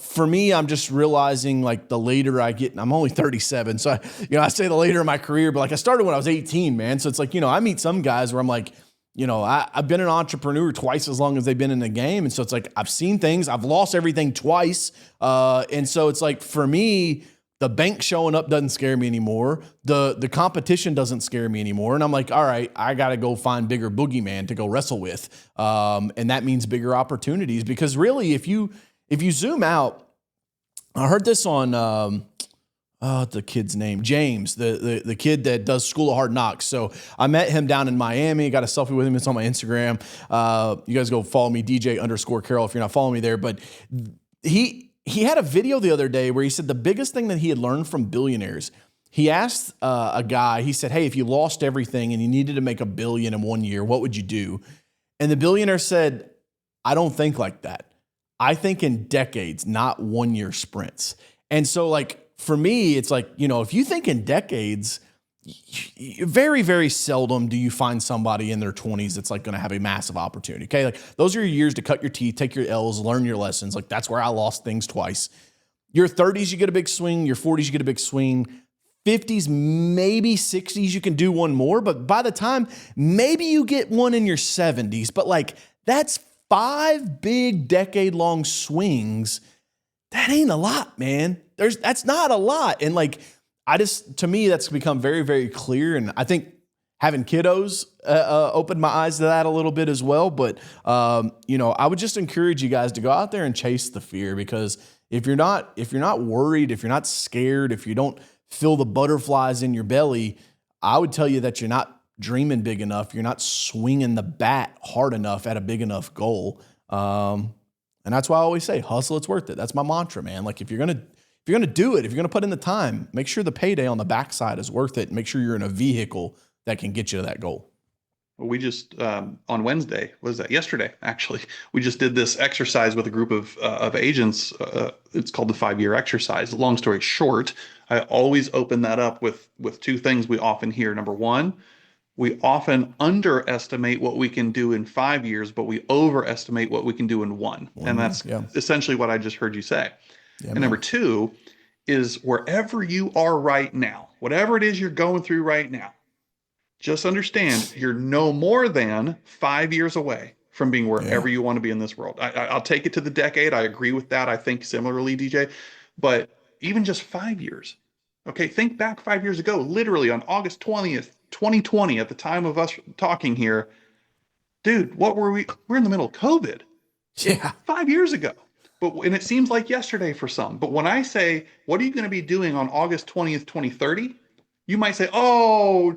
for me, I'm just realizing, like, the later I get, and I'm only 37, so I say the later in my career, but like, I started when I was 18, man. So it's like, I meet some guys where I'm like, I've been an entrepreneur twice as long as they've been in the game. And so it's like, I've seen things, I've lost everything twice. And so it's like, for me, the bank showing up doesn't scare me anymore. The competition doesn't scare me anymore. And I'm like, all right, I got to go find bigger boogeyman to go wrestle with. And that means bigger opportunities, because really, if you zoom out, I heard this on, the kid's name, James, the kid that does School of Hard Knocks. So I met him down in Miami, got a selfie with him. It's on my Instagram. You guys go follow me, DJ_Carroll, if you're not following me there. But he had a video the other day where he said the biggest thing that he had learned from billionaires, he asked a guy, he said, hey, if you lost everything and you needed to make $1 billion in 1 year, what would you do? And the billionaire said, I don't think like that. I think in decades, not 1 year sprints. And so, like, for me, it's like, if you think in decades, very, very seldom do you find somebody in their 20s that's like going to have a massive opportunity. Okay. Like, those are your years to cut your teeth, take your L's, learn your lessons. Like, that's where I lost things twice. Your 30s, you get a big swing. Your 40s, you get a big swing. 50s, maybe 60s, you can do one more. But by the time, maybe you get one in your 70s. But like, that's 5 big decade-long swings. That ain't a lot, man. That's not a lot. And like, to me, that's become very, very clear. And I think having kiddos opened my eyes to that a little bit as well. But, I would just encourage you guys to go out there and chase the fear, because if you're not worried, if you're not scared, if you don't feel the butterflies in your belly, I would tell you that you're not dreaming big enough. You're not swinging the bat hard enough at a big enough goal. And that's why I always say, hustle, it's worth it. That's my mantra, man. Like, if you're going to do it, if you're going to put in the time, make sure the payday on the backside is worth it. Make sure you're in a vehicle that can get you to that goal. We just, on Wednesday, was that yesterday, actually, we just did this exercise with a group of agents. It's called the 5-year exercise. Long story short, I always open that up with 2 things we often hear. Number one, we often underestimate what we can do in 5 years, but we overestimate what we can do in one. And that's essentially what I just heard you say. Yeah, and number 2 is, wherever you are right now, whatever it is you're going through right now, just understand you're no more than 5 years away from being wherever you want to be in this world. I'll take it to the decade. I agree with that. I think similarly, DJ, but even just 5 years. Okay, think back 5 years ago, literally on August 20th, 2020, at the time of us talking here, dude, what were we? We're in the middle of COVID. Yeah. 5 years ago. And it seems like yesterday for some. But when I say, what are you going to be doing on August 20th, 2030? You might say, oh,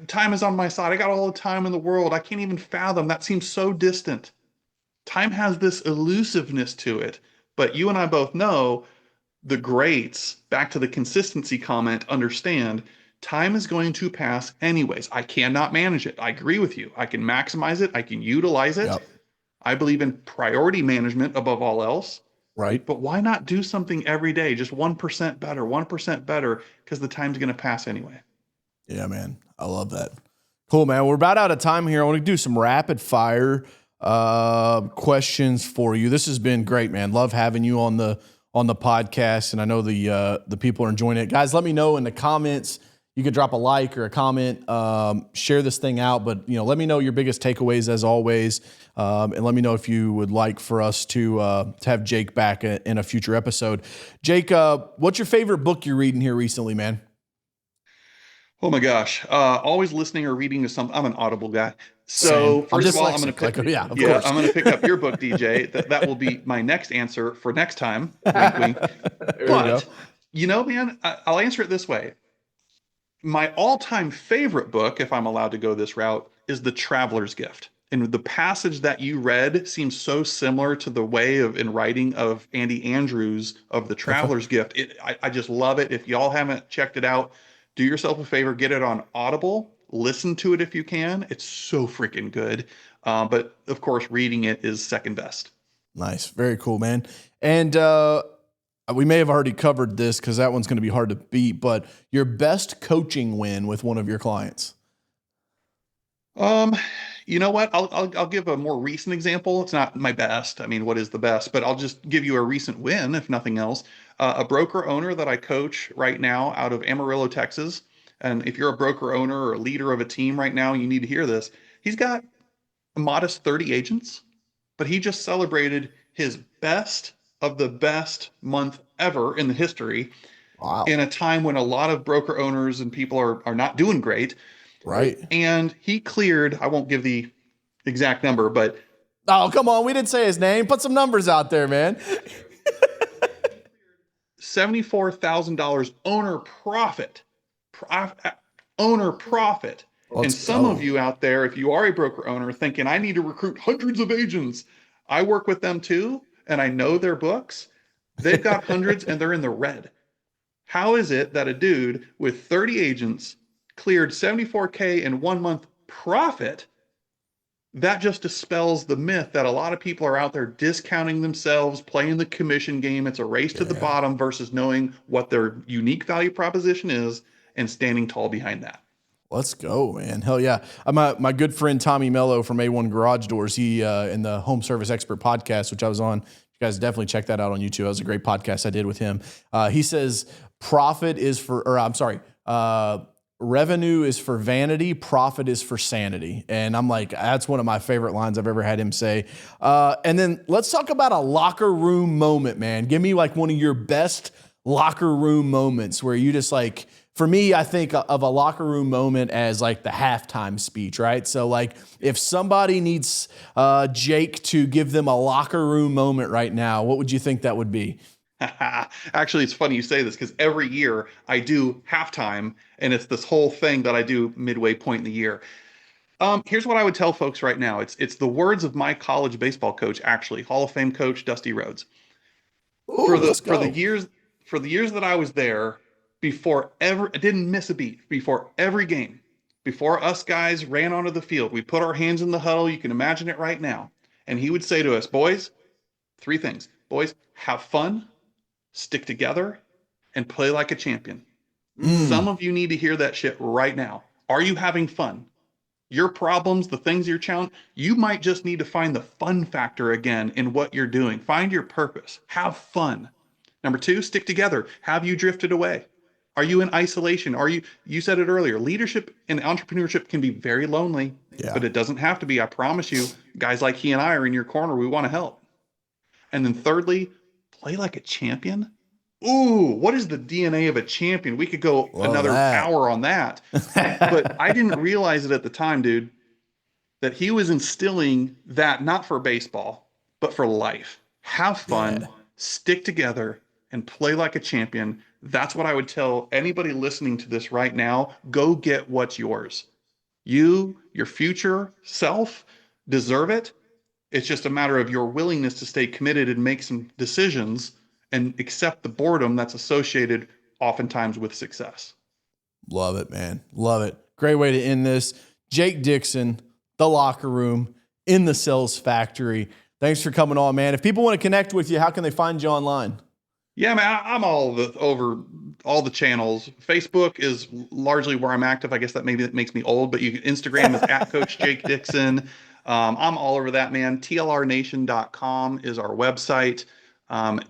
time is on my side. I got all the time in the world. I can't even fathom. That seems so distant. Time has this elusiveness to it. But you and I both know, the greats, back to the consistency comment, understand time is going to pass anyways. I cannot manage it. I agree with you. I can maximize it. I can utilize it. Yep. I believe in priority management above all else. Right. But why not do something every day? Just 1% better, 1% better, because the time's going to pass anyway. Yeah, man. I love that. Cool, man. We're about out of time here. I want to do some rapid fire questions for you. This has been great, man. Love having you on the podcast, and I know the people are enjoying it. Guys, let me know in the comments. You could drop a like or a comment, share this thing out, but let me know your biggest takeaways as always, and let me know if you would like for us to have Jake back in a future episode. Jake, what's your favorite book you're reading here recently, man? Oh my gosh, always listening or reading to something. I'm an Audible guy, So I'm first of all, I'm dyslexic. going to Like, yeah, of yeah, course. I'm going to pick up your book, DJ. That will be my next answer for next time. Wink, wink. There we go. But man, I'll answer it this way. My all-time favorite book, if I'm allowed to go this route, is The Traveler's Gift. And the passage that you read seems so similar to the way of in writing of Andy Andrews of The Okay. Traveler's Gift. I just love it. If y'all haven't checked it out, do yourself a favor, get it on Audible, listen to it if you can. It's so freaking good. But of course, reading it is second best. Nice. Very cool, man. And we may have already covered this because that one's going to be hard to beat, but your best coaching win with one of your clients. You know what? I'll give a more recent example. It's not my best. I mean, what is the best? But I'll just give you a recent win, if nothing else. A broker owner that I coach right now out of Amarillo, Texas. And if you're a broker owner or a leader of a team right now, you need to hear this. He's got a modest 30 agents, but he just celebrated his best of the best month ever in the history Wow. in a time when a lot of broker owners and people are not doing great. Right. And he cleared, I won't give the exact number, but Oh, come on. We didn't say his name. Put some numbers out there, man. $74,000 owner profit. Owner profit. And some of you out there, if you are a broker owner thinking, I need to recruit hundreds of agents, I work with them too, and I know their books. They've got hundreds and they're in the red. How is it that a dude with 30 agents cleared 74K in 1 month profit? That just dispels the myth that a lot of people are out there discounting themselves, playing the commission game. It's a race to the bottom versus knowing what their unique value proposition is and standing tall behind that. Let's go, man. Hell yeah. My good friend Tommy Mello from A1 Garage Doors, he in the Home Service Expert podcast, which I was on. You guys definitely check that out on YouTube. That was a great podcast I did with him. He says revenue is for vanity, profit is for sanity. And I'm like, that's one of my favorite lines I've ever had him say. And then let's talk about a locker room moment, man. Give me like one of your best locker room moments where you just like, for me, I think of a locker room moment as like the halftime speech, right? So like if somebody needs Jake to give them a locker room moment right now, what would you think that would be? Actually, it's funny you say this because every year I do halftime, and it's this whole thing that I do midway point in the year. Here's what I would tell folks right now. It's the words of my college baseball coach, actually, Hall of Fame coach Dusty Rhodes. Ooh, For the years that I was there, I didn't miss a beat before every game. Before us guys ran onto the field, we put our hands in the huddle. You can imagine it right now. And he would say to us, boys, three things. Boys, have fun, stick together, and play like a champion. Some of you need to hear that shit right now. Are you having fun? Your problems, the things you're challenged, you might just need to find the fun factor again in what you're doing. Find your purpose. Have fun. Number two, stick together. Have you drifted away? Are you in isolation? You said it earlier, leadership and entrepreneurship can be very lonely, but it doesn't have to be. I promise you, guys like he and I are in your corner. We want to help. And then thirdly, play like a champion. Ooh, what is the DNA of a champion? We could go another hour on that. But I didn't realize it at the time, dude, that he was instilling that not for baseball, but for life. Have fun, stick together, and play like a champion. That's what I would tell anybody listening to this right now. Go get what's yours. You, your future self, deserve it. It's just a matter of your willingness to stay committed and make some decisions and accept the boredom that's associated oftentimes with success. Love it, man. Love it. Great way to end this. Jake Dixon, the locker room in the sales factory. Thanks for coming on, man. If people want to connect with you, how can they find you online? Yeah, man, I'm over all the channels. Facebook is largely where I'm active. I guess that makes me old, but Instagram is at Coach Jake Dixon. I'm all over that, man. TLRnation.com is our website.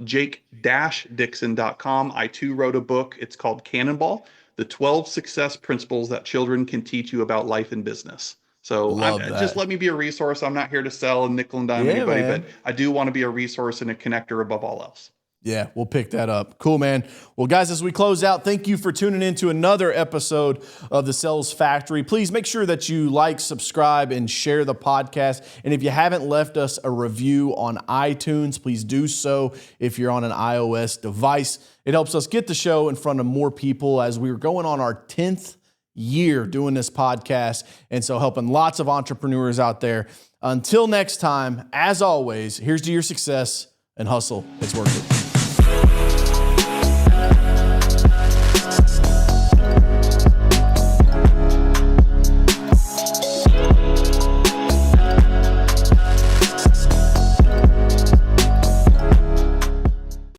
Jake-Dixon.com. I too wrote a book. It's called Cannonball, the 12 Success Principles that Children Can Teach You About Life and Business. So just let me be a resource. I'm not here to sell and nickel and dime anybody, but I do want to be a resource and a connector above all else. Yeah, we'll pick that up. Cool, man. Well, guys, as we close out, thank you for tuning in to another episode of The Sales Factory. Please make sure that you like, subscribe, and share the podcast. And if you haven't left us a review on iTunes, please do so if you're on an iOS device. It helps us get the show in front of more people as we're going on our 10th year doing this podcast. And so helping lots of entrepreneurs out there. Until next time, as always, here's to your success and hustle. It's worth it.